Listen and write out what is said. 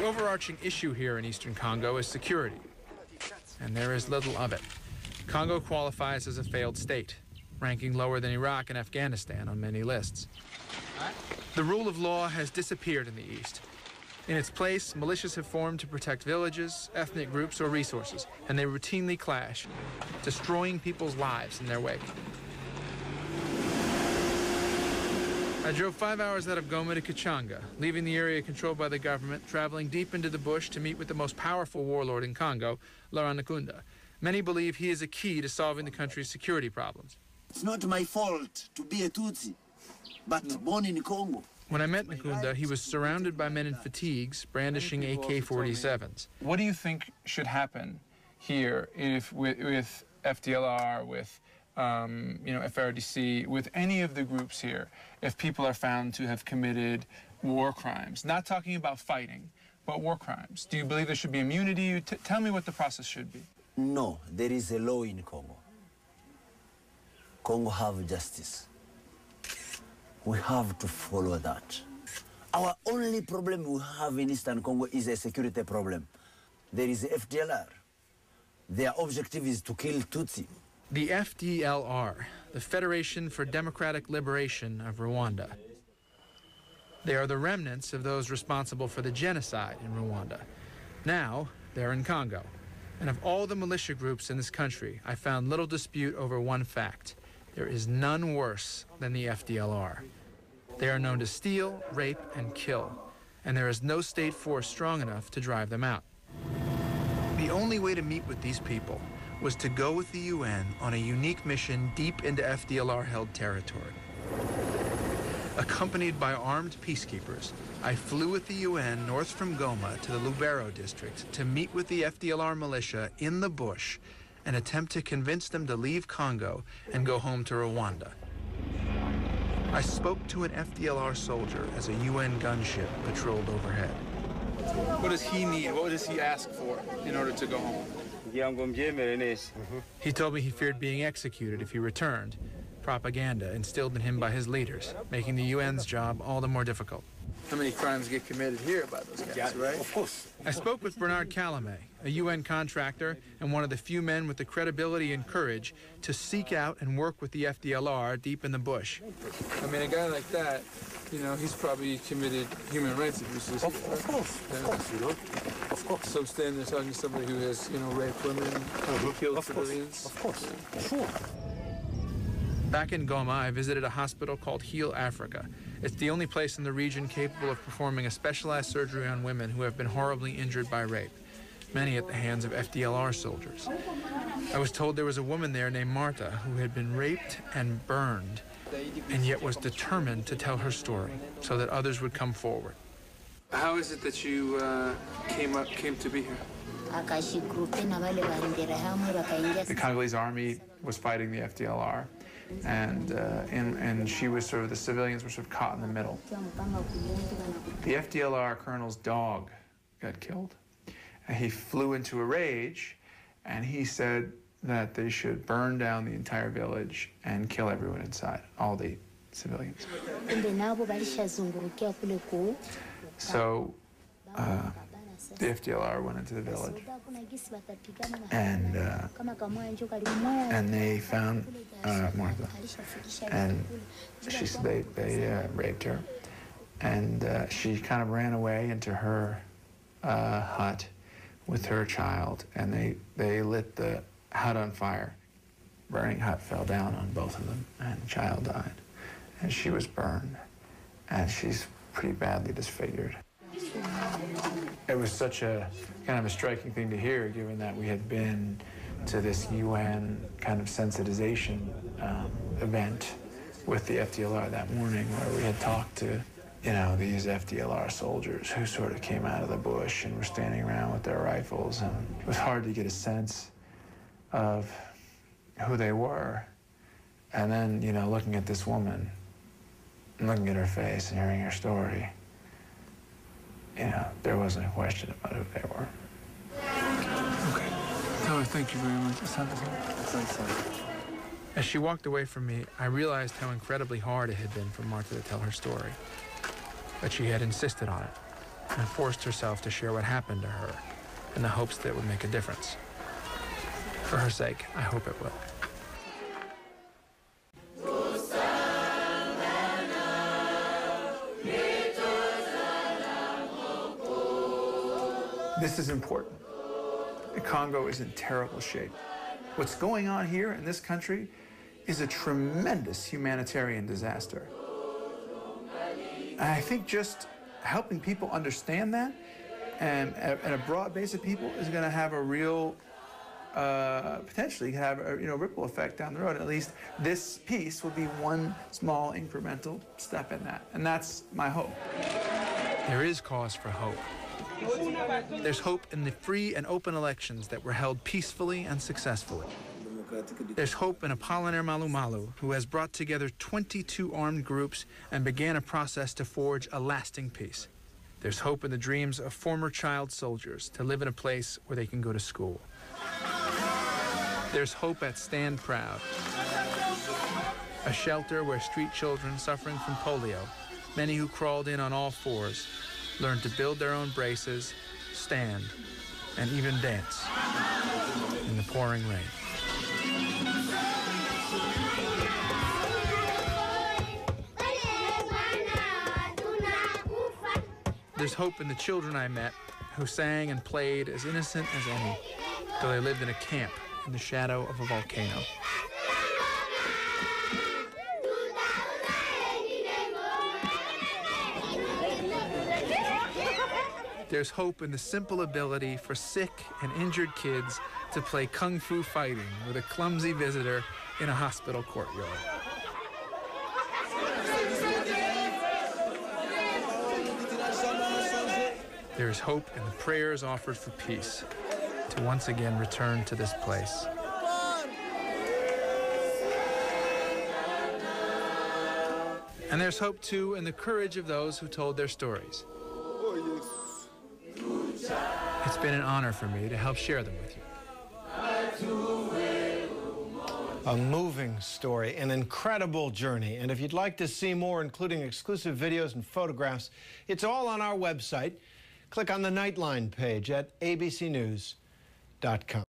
overarching issue here in eastern Congo is security, and there is little of it. Congo qualifies as a failed state, ranking lower than Iraq and Afghanistan on many lists. The rule of law has disappeared in the east. In its place, militias have formed to protect villages, ethnic groups, or resources, and they routinely clash, destroying people's lives in their wake. I drove 5 hours out of Goma to Kichanga, leaving the area controlled by the government, traveling deep into the bush to meet with the most powerful warlord in Congo, Laurent Nkunda. Many believe he is a key to solving the country's security problems. It's not my fault to be a Tutsi, but born in Congo. When I met Nkunda, he was surrounded by men in fatigues, brandishing AK-47s. What do you think should happen here if with FDLR, with FRDC, with any of the groups here, if people are found to have committed war crimes? Not talking about fighting, but war crimes. Do you believe there should be immunity? Tell me what the process should be. No, there is a law in Congo. Congo have justice. We have to follow that. Our only problem we have in Eastern Congo is a security problem. There is FDLR. Their objective is to kill Tutsi. The FDLR, the Federation for Democratic Liberation of Rwanda. They are the remnants of those responsible for the genocide in Rwanda. Now, they're in Congo. And of all the militia groups in this country, I found little dispute over one fact. There is none worse than the FDLR. They are known to steal, rape, and kill, and there is no state force strong enough to drive them out. The only way to meet with these people was to go with the UN on a unique mission deep into FDLR-held territory. Accompanied by armed peacekeepers, I flew with the UN north from Goma to the Lubero district to meet with the FDLR militia in the bush and attempt to convince them to leave Congo and go home to Rwanda. I spoke to an FDLR soldier as a UN gunship patrolled overhead. What does he need? What does he ask for in order to go home? He told me he feared being executed if he returned. Propaganda instilled in him by his leaders, making the UN's job all the more difficult. How many crimes get committed here by those guys, right? Of course. I spoke with Bernard Calame, a UN contractor and one of the few men with the credibility and courage to seek out and work with the FDLR deep in the bush. I mean, a guy like that, you know, he's probably committed human rights abuses. Of course, you know. Of course. So standing there talking to somebody who has, you know, raped women, killed civilians. Of course, sure. Back in Goma, I visited a hospital called Heal Africa. It's the only place in the region capable of performing a specialized surgery on women who have been horribly injured by rape, many at the hands of FDLR soldiers. I was told there was a woman there named Marta who had been raped and burned, and yet was determined to tell her story so that others would come forward. How is it that you came to be here? The Congolese army was fighting the FDLR. And she was sort of, the civilians were sort of caught in the middle. The FDLR colonel's dog got killed. And he flew into a rage, and he said that they should burn down the entire village and kill everyone inside, all the civilians. So the FDLR went into the village, and they found Martha, and they raped her, and she kind of ran away into her hut with her child, and they lit the hut on fire. Burning hut fell down on both of them, and the child died, and she was burned, and she's pretty badly disfigured. It was such a kind of a striking thing to hear, given that we had been to this UN kind of sensitization event with the FDLR that morning, where we had talked to, you know, these FDLR soldiers who sort of came out of the bush and were standing around with their rifles, and it was hard to get a sense of who they were. And then, you know, looking at this woman, and looking at her face and hearing her story, you know, there wasn't a question about who they were. Okay. Oh, thank you very much. As she walked away from me, I realized how incredibly hard it had been for Martha to tell her story. But she had insisted on it. and forced herself to share what happened to her in the hopes that it would make a difference. For her sake, I hope it will. This is important. Congo is in terrible shape. What's going on here in this country is a tremendous humanitarian disaster. And I think just helping people understand that and a broad base of people is going to have a real, potentially have a ripple effect down the road. At least this piece will be one small incremental step in that. And that's my hope. There is cause for hope. There's hope in the free and open elections that were held peacefully and successfully. There's hope in Apollinaire Malumalu, who has brought together 22 armed groups and began a process to forge a lasting peace. There's hope in the dreams of former child soldiers to live in a place where they can go to school. There's hope at Stand Proud, a shelter where street children suffering from polio, many who crawled in on all fours, learned to build their own braces, stand, and even dance in the pouring rain. There's hope in the children I met who sang and played as innocent as any, though they lived in a camp in the shadow of a volcano. There's hope in the simple ability for sick and injured kids to play kung fu fighting with a clumsy visitor in a hospital courtyard. There's hope in the prayers offered for peace to once again return to this place. And there's hope, too, in the courage of those who told their stories. It's been an honor for me to help share them with you. A moving story, an incredible journey. And if you'd like to see more, including exclusive videos and photographs, it's all on our website. Click on the Nightline page at abcnews.com.